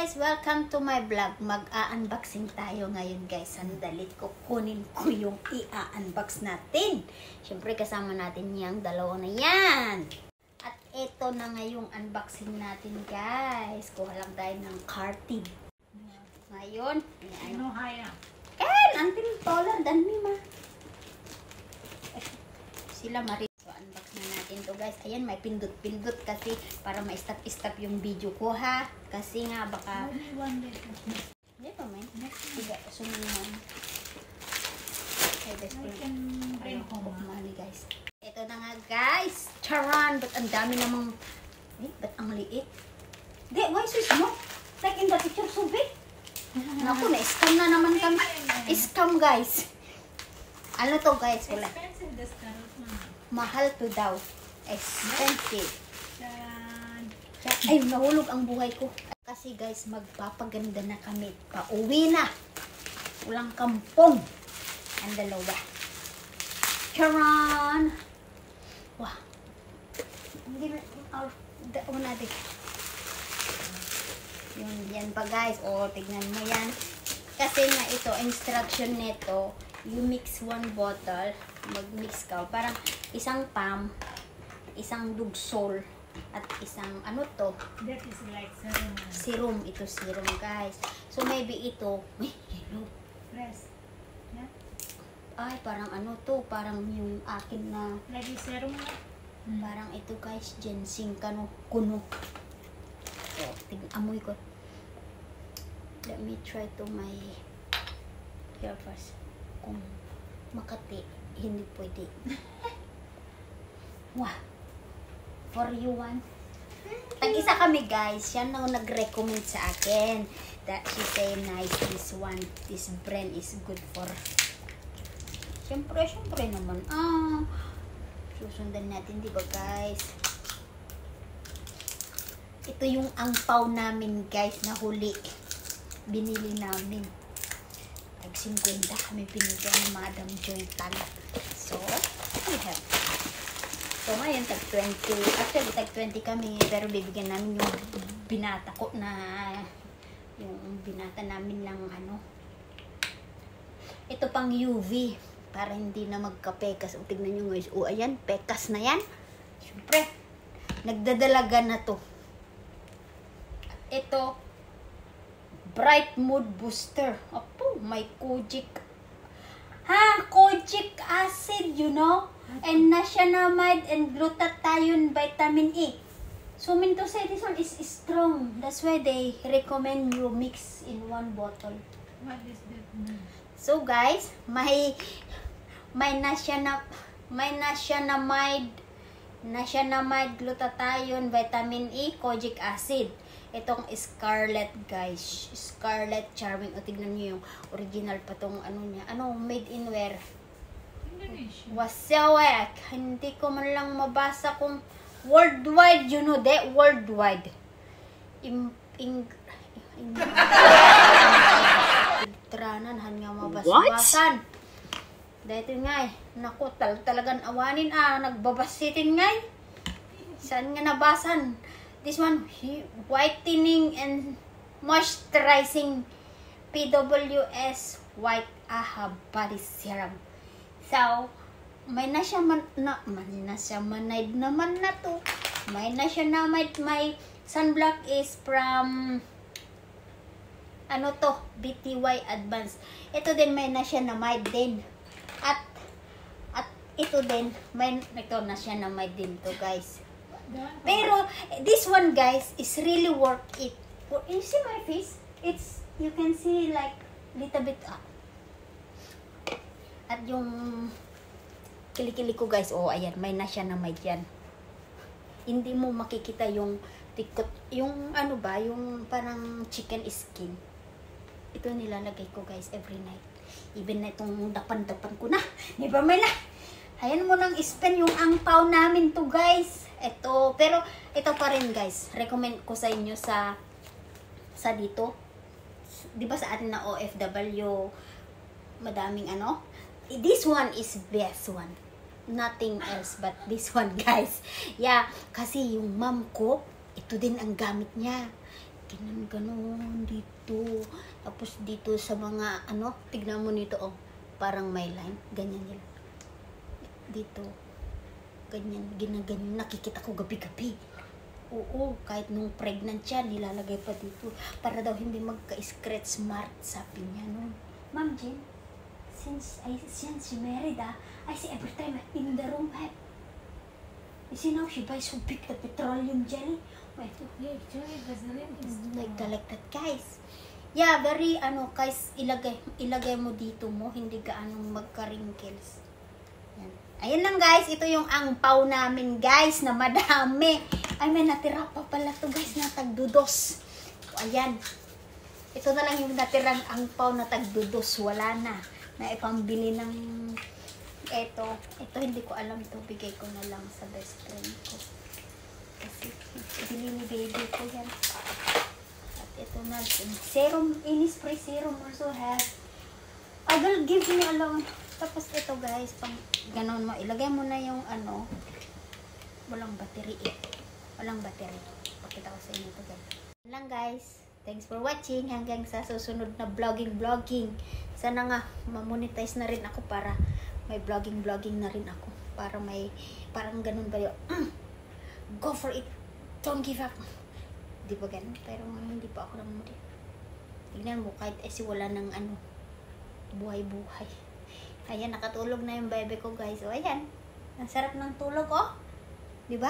guys! Welcome to my vlog. Mag-a-unboxing tayo ngayon guys. Sandali ko kunin ko yung i-unbox natin. Siyempre kasama natin yung dalawa na yan. At ito na nga yung unboxing natin guys. Kuha lang tayo ng cartid. Ngayon, No haya. until taller than me ma. Sila Marie. So, unbox na natin to guys. Ayan, may pindot-pindot kasi para ma-stop yung video ko ha. Kasi nga baka... Only one day. Hindi pa may. Tiga, sumunod. Okay, best I friend. can bring home. Money guys. Ito na nga guys. Charan! Ba't ang dami namang... ba't ang liit? Di, why so small? Like in the picture so big? Naku, na-scam na naman kami. Scam guys. Ano to guys? Wala. Expensive this kind. Mahal to daw. Expensive. Charan. Ay, nahulog ang buhay ko. Kasi guys, magpapaganda na kami. Pauwi na. Walang kampong. Ang dalawa. Charan! Wow. Hindi na, una din. Yan pa guys. O, tignan mo yan. Kasi nga ito, instruction nito, you mix one bottle, mag-mix ka. Parang isang pam, isang dugsol, at isang ano to? That is like serum. Serum. Ito serum guys. So maybe ito, yellow. Fresh. Yeah. Ay, parang ano to? Parang yung akin na, Lagi serum na. parang ito guys, ginseng kano, kuno. So, amoy ko. Let me try to my here first. Kung makati, hindi pwede. Wow. For you one. Tag-isa kami guys. Siya na nag-recommend sa akin. That she say nice this one. This brand is good for. Siyempre naman. Susundan natin, di ba guys? Ito yung angpaw namin guys na huli. Binili namin. Tag 50 kami binigyan ni Madam Joytan. So, we have. So, ngayon tag 20. Actually, tag 20 kami. Pero bibigyan namin yung binata ko na yung binata namin ng ano. Ito pang UV. Para hindi na magka-pekas. O, tignan nyo guys. O, ayan. Pekas na yan. Siyempre, nagdadalaga na to. Ito, Bright Mood Booster. Opo, may kojic. Kojic acid, you know? And niacinamide and glutathione vitamin E. So, mean to say this one is strong. That's why they recommend you mix in one bottle. What is that? So, guys, may niacinamide, glutathione, vitamin E, kojic acid. Itong Scarlet guys. Scarlet Charming. O tignan nyo yung original pa tong ano niya. Ano, made in where? Indonesia. Wasawak. Hindi ko man lang mabasa kung worldwide, you know, worldwide. Tranan, han nga mabasbasan. Dito nga naku, talagang awanin nagbabasitin nga saan nga nabasan? This one, whitening and moisturizing PWS White AHA Body Serum. So, may niacinamide naman na to. May niacinamide, may sunblock is from ano to, BTY Advanced. Ito din may niacinamide din. At ito din, may niacinamide din to guys. Pero this one guys is really worth it. You see my face? You can see like little bit up. At yung kilikili ko guys, ayan, may niacinamide yan. Hindi mo makikita yung tikot, yung ano ba, yung parang chicken skin. Ito nilalagay ko guys every night. Even na itong dapan-dapan ko na. Di ba may na? Ayan mo nang spend yung angpaw namin to guys. Ito, pero ito pa rin guys. Recommend ko sa inyo sa dito. Di ba sa atin na OFW, madaming ano? This one is best one. Nothing else but this one guys. Yeah, kasi yung mom ko, ito din ang gamit niya. Ganon dito. Tapos dito sa mga ano, tignan mo nito oh. Parang may line. Ganyan yan. Dito. Ganyan. Ginaganyan. Nakikita ko gabi-gabi. Oo. Kahit nung pregnant siya, nilalagay pa dito. Para daw hindi magka-scratch mark. Sabi niya no. Ma'am Jean, since she married I see every time in the room you see now she buys so big the petroleum jelly. Wait, Yeah, actually, Vaseline is like that guys. Yeah, very guys, ilagay mo dito mo, hindi gaanong magka-wrinkles. Yan. Ayan lang guys, ito yung angpaw namin guys na madami. Ay, may natira pa pala to guys na tagdudos. Ayan. Ito na lang yung natirang angpaw na tagdudos. Wala na. Na ipambili ng ito hindi ko alam to. Bigay ko na lang sa best friend ko. Kasi bili ni baby ko yan. At ito na. Serum, Innisfree serum also has. I will give me alone. Tapos ito guys, pang ganon mo. Ilagay mo na yung walang battery eh. Walang battery. Pakita ko sa inyo ito guys. Yan lang guys. Thanks for watching. Hanggang sa susunod na vlogging. Sana nga ma-monetize na rin ako para may vlogging na rin ako. Para may, parang ganun ba yun. Go for it. Don't give up. Di ba ganun? Pero hindi pa ako naman. Tignan mo, kahit wala ng buhay-buhay. Ayan, nakatulog na yung bebe ko guys. O ayan. Ang sarap ng tulog oh. Di ba?